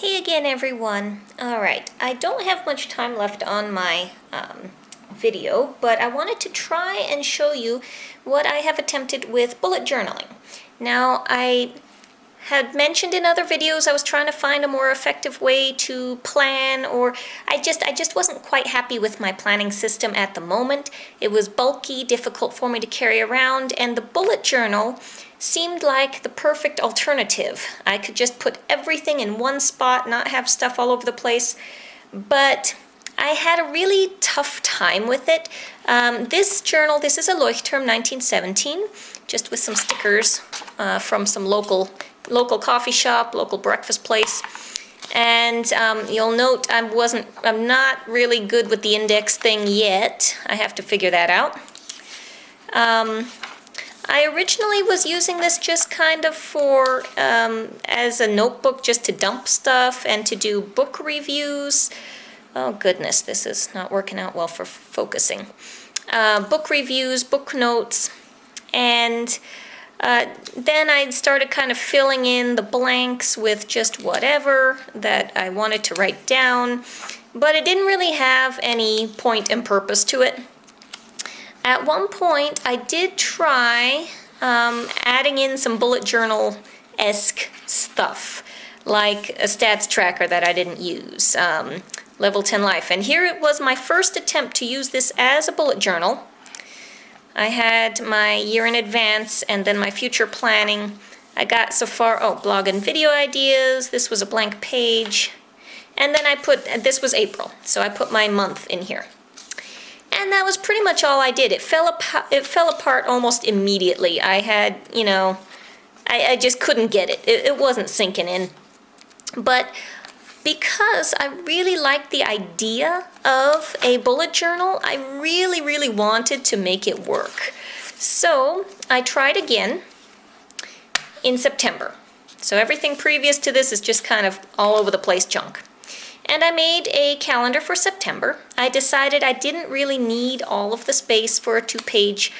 Hey again, everyone. Alright, I don't have much time left on my video, but I wanted to try and show you what I have attempted with bullet journaling. Now, I had mentioned in other videos I was trying to find a more effective way to plan, or I just wasn't quite happy with my planning system at the moment. It was bulky, difficult for me to carry around, and the bullet journal seemed like the perfect alternative. I could just put everything in one spot, not have stuff all over the place, but I had a really tough time with it. This journal, this is a Leuchtturm 1917, just with some stickers from some local coffee shop, local breakfast place. And you'll note I'm not really good with the index thing yet. I have to figure that out. I originally was using this just kind of for, as a notebook, just to dump stuff and to do book reviews. Oh goodness, this is not working out well for focusing. Book reviews, book notes, and then I started kind of filling in the blanks with just whatever that I wanted to write down, but it didn't really have any point and purpose to it. At one point, I did try adding in some bullet journal-esque stuff, like a stats tracker that I didn't use, Level 10 Life. And here it was my first attempt to use this as a bullet journal. I had my year in advance and then my future planning. I got so far, blog and video ideas, this was a blank page. And then this was April, so I put my month in here. And that was pretty much all I did. It fell apart almost immediately. I had, I just couldn't get it. It wasn't sinking in. But because I really liked the idea of a bullet journal, I really, really wanted to make it work. So I tried again in September. So everything previous to this is just kind of all over the place junk. And I made a calendar for September. I decided I didn't really need all of the space for a 2-page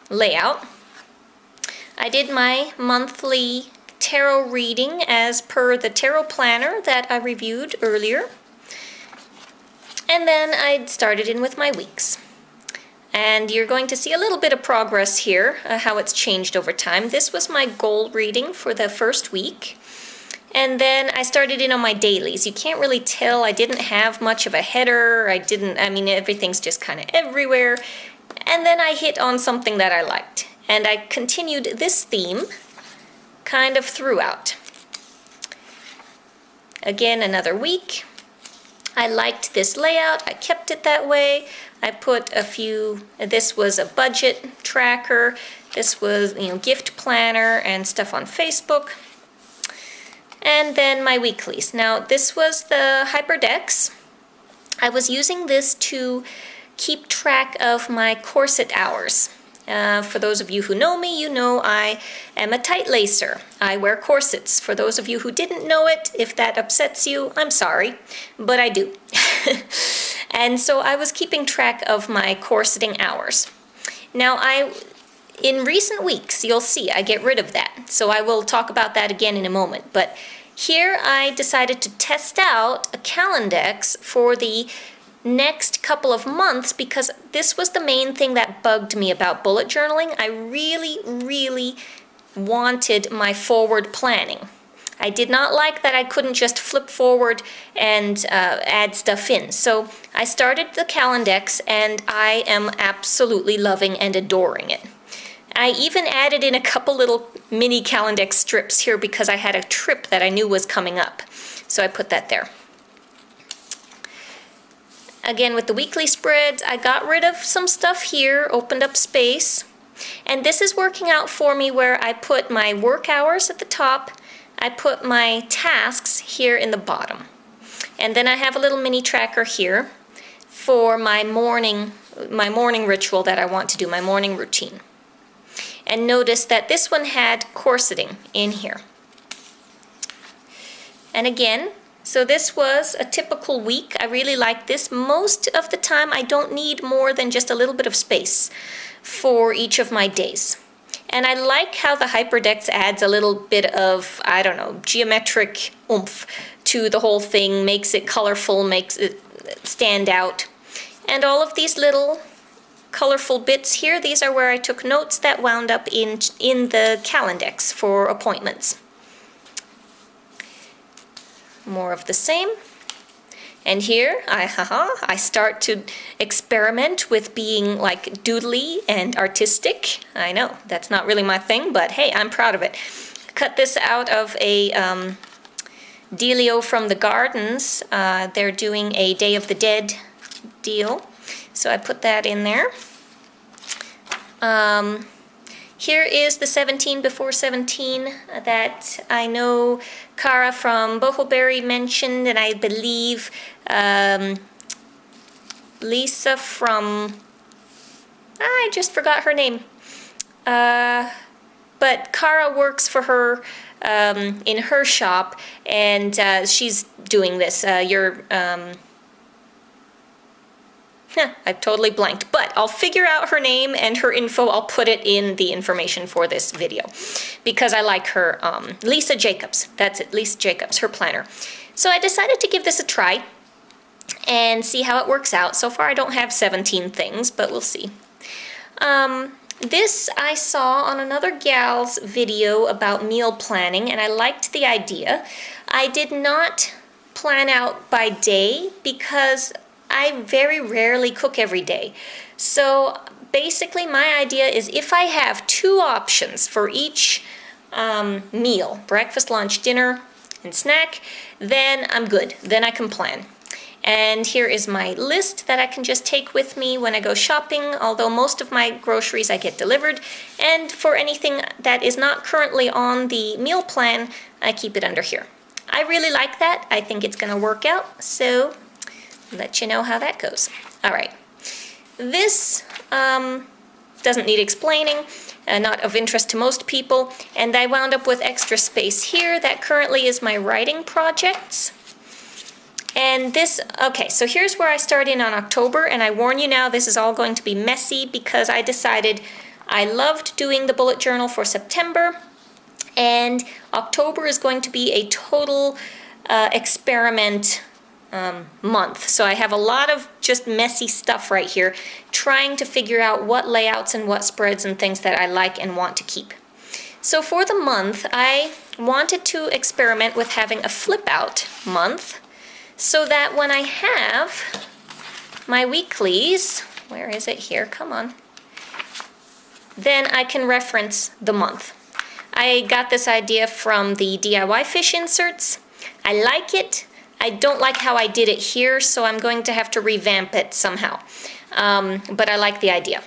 layout. I did my monthly tarot reading as per the tarot planner that I reviewed earlier. And then I started in with my weeks. And you're going to see a little bit of progress here, how it's changed over time. This was my goal reading for the first week. And then I started in on my dailies. You can't really tell, I didn't have much of a header. Everything's just kind of everywhere. And then I hit on something that I liked. And I continued this theme kind of throughout. Again, another week. I liked this layout. I kept it that way. I put this was a budget tracker. This was, gift planner and stuff on Facebook. And then my weeklies. Now, this was the Hyperdex. I was using this to keep track of my corset hours. For those of you who know me, you know I am a tight lacer. I wear corsets. For those of you who didn't know it, if that upsets you, I'm sorry, but I do. And so I was keeping track of my corseting hours. Now, in recent weeks, you'll see I get rid of that, so I will talk about that again in a moment. But here I decided to test out a Calendex for the next couple of months because this was the main thing that bugged me about bullet journaling. I really, really wanted my forward planning. I did not like that I couldn't just flip forward and add stuff in. So I started the Calendex and I am absolutely loving and adoring it. I even added in a couple little mini Calendex strips here because I had a trip that I knew was coming up. So I put that there. Again, with the weekly spreads, I got rid of some stuff here, opened up space. And this is working out for me where I put my work hours at the top. I put my tasks here in the bottom. And then I have a little mini tracker here for my morning ritual that I want to do, my morning routine. And notice that this one had corseting in here. And again, so this was a typical week. I really like this. Most of the time I don't need more than just a little bit of space for each of my days. And I like how the HyperDex adds a little bit of, I don't know, geometric oomph to the whole thing, makes it colorful, makes it stand out. And all of these little colorful bits here, these are where I took notes that wound up in the Calendex for appointments. More of the same. And here, I start to experiment with being like doodly and artistic. I know, that's not really my thing, but hey, I'm proud of it. Cut this out of a dealio from the Gardens. They're doing a Day of the Dead deal, so I put that in there. Here is the 17 before 17 that I know Cara from Bohoberry mentioned, and I believe Lisa from, I just forgot her name. But Cara works for her in her shop, and she's doing this. I've totally blanked, but I'll figure out her name and her info. I'll put it in the information for this video because I like her. Lisa Jacobs, that's it, Lisa Jacobs, her planner. So I decided to give this a try and see how it works out. So far I don't have 17 things, but we'll see. This I saw on another gal's video about meal planning, and I liked the idea. I did not plan out by day because I very rarely cook every day. So basically my idea is if I have 2 options for each meal, breakfast, lunch, dinner, and snack, then I'm good. Then I can plan. And here is my list that I can just take with me when I go shopping, although most of my groceries I get delivered. And for anything that is not currently on the meal plan, I keep it under here. I really like that. I think it's going to work out, so let you know how that goes. All right. This doesn't need explaining, not of interest to most people, and I wound up with extra space here. That currently is my writing projects. And this, okay, so here's where I start in on October, and I warn you now, this is all going to be messy because I decided I loved doing the bullet journal for September, and October is going to be a total experiment month. So I have a lot of just messy stuff right here, trying to figure out what layouts and what spreads and things that I like and want to keep. So for the month, I wanted to experiment with having a flip out month, so that when I have my weeklies, where is it here? Come on. Then I can reference the month. I got this idea from the DIY fish inserts. I like it. I don't like how I did it here, so I'm going to have to revamp it somehow. But I like the idea.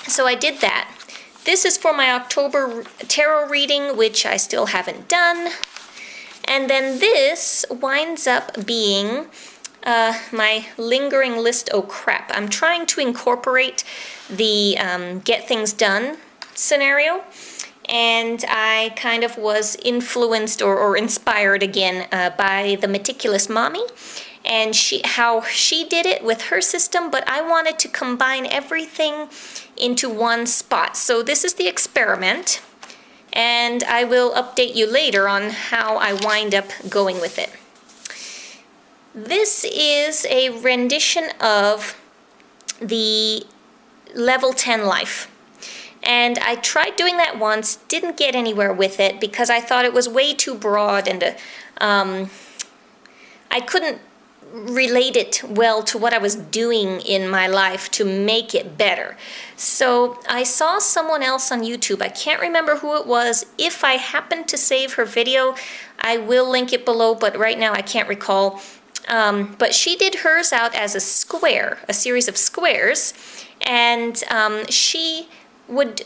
So I did that. This is for my October tarot reading, which I still haven't done. And then this winds up being my lingering list, oh crap. I'm trying to incorporate the get things done scenario. And I kind of was influenced or inspired again by the Meticulous Mommy and how she did it with her system, but I wanted to combine everything into one spot. So this is the experiment, and I will update you later on how I wind up going with it. This is a rendition of the Level 10 Life. And I tried doing that once, didn't get anywhere with it because I thought it was way too broad and I couldn't relate it well to what I was doing in my life to make it better. So I saw someone else on YouTube, I can't remember who it was. If I happen to save her video, I will link it below, but right now I can't recall. But she did hers out as a square, a series of squares, and she would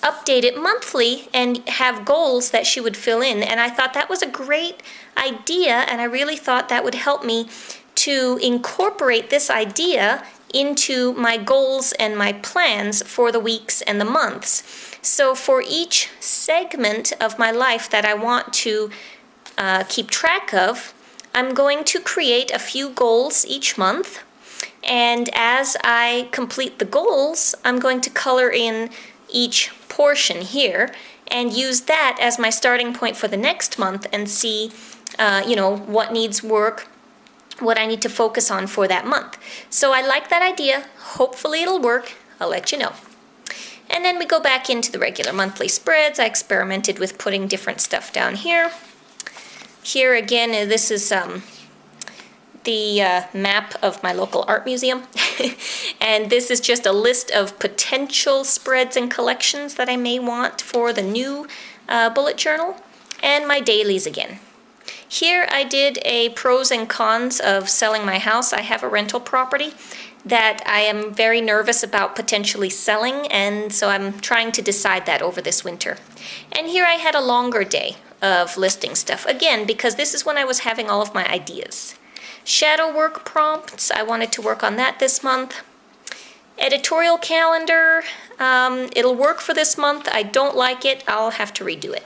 update it monthly and have goals that she would fill in. And I thought that was a great idea, and I really thought that would help me to incorporate this idea into my goals and my plans for the weeks and the months. So for each segment of my life that I want to keep track of, I'm going to create a few goals each month. And as I complete the goals, I'm going to color in each portion here and use that as my starting point for the next month and see, what needs work, what I need to focus on for that month. So I like that idea. Hopefully it'll work. I'll let you know. And then we go back into the regular monthly spreads. I experimented with putting different stuff down here. Here again, this is the map of my local art museum. And this is just a list of potential spreads and collections that I may want for the new bullet journal. And my dailies again. Here I did a pros and cons of selling my house. I have a rental property that I am very nervous about potentially selling, and so I'm trying to decide that over this winter. And here I had a longer day of listing stuff, again, because this is when I was having all of my ideas. Shadow work prompts, I wanted to work on that this month. Editorial calendar, it'll work for this month. I don't like it, I'll have to redo it.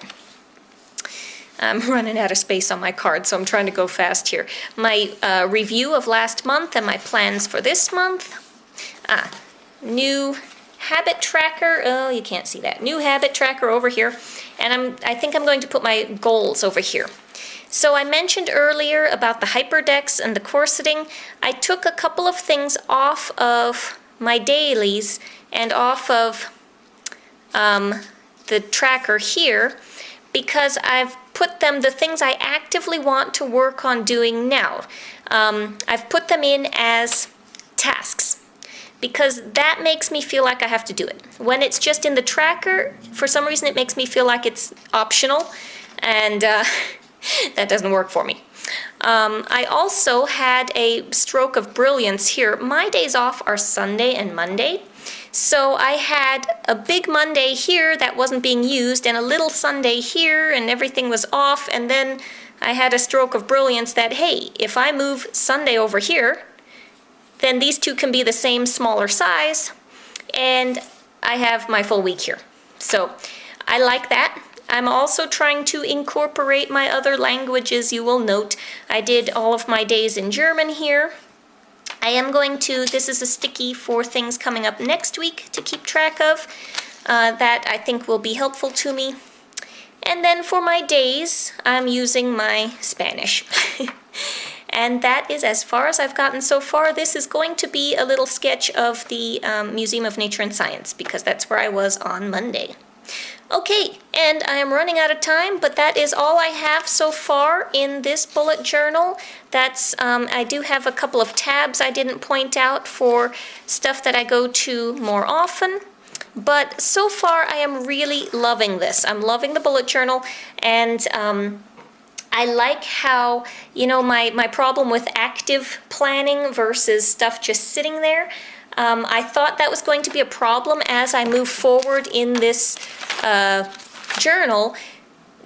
I'm running out of space on my card, so I'm trying to go fast here. My review of last month and my plans for this month. New habit tracker. Oh, you can't see that. New habit tracker over here. And I think I'm going to put my goals over here. So I mentioned earlier about the hyperdex and the corseting. I took a couple of things off of my dailies and off of the tracker here because I've put them, the things I actively want to work on doing now, I've put them in as tasks because that makes me feel like I have to do it. When it's just in the tracker, for some reason it makes me feel like it's optional, and that doesn't work for me. I also had a stroke of brilliance here. My days off are Sunday and Monday. So I had a big Monday here that wasn't being used and a little Sunday here and everything was off, and then I had a stroke of brilliance that, hey, if I move Sunday over here, then these two can be the same smaller size and I have my full week here. So I like that. I'm also trying to incorporate my other languages. You will note I did all of my days in German here. I am going to, this is a sticky for things coming up next week to keep track of, that I think will be helpful to me. And then for my days, I'm using my Spanish. And that is as far as I've gotten so far. This is going to be a little sketch of the Museum of Nature and Science, because that's where I was on Monday. Okay, and I am running out of time, but that is all I have so far in this bullet journal. That's, I do have a couple of tabs I didn't point out for stuff that I go to more often. But so far, I am really loving this. I'm loving the bullet journal, and I like how, my problem with active planning versus stuff just sitting there. I thought that was going to be a problem as I move forward in this journal,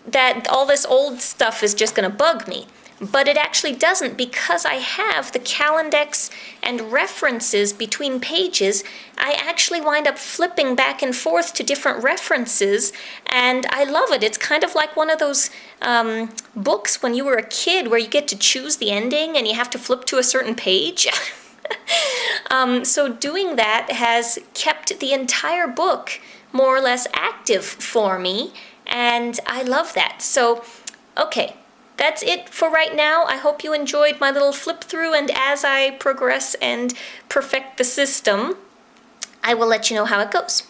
that all this old stuff is just going to bug me. But it actually doesn't, because I have the Calendex and references between pages. I actually wind up flipping back and forth to different references, and I love it. It's kind of like one of those books when you were a kid where you get to choose the ending and you have to flip to a certain page. So doing that has kept the entire book more or less active for me, and I love that. So, okay, that's it for right now. I hope you enjoyed my little flip through, and as I progress and perfect the system, I will let you know how it goes.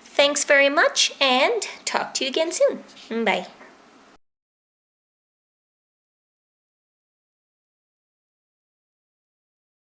Thanks very much, and talk to you again soon. Bye.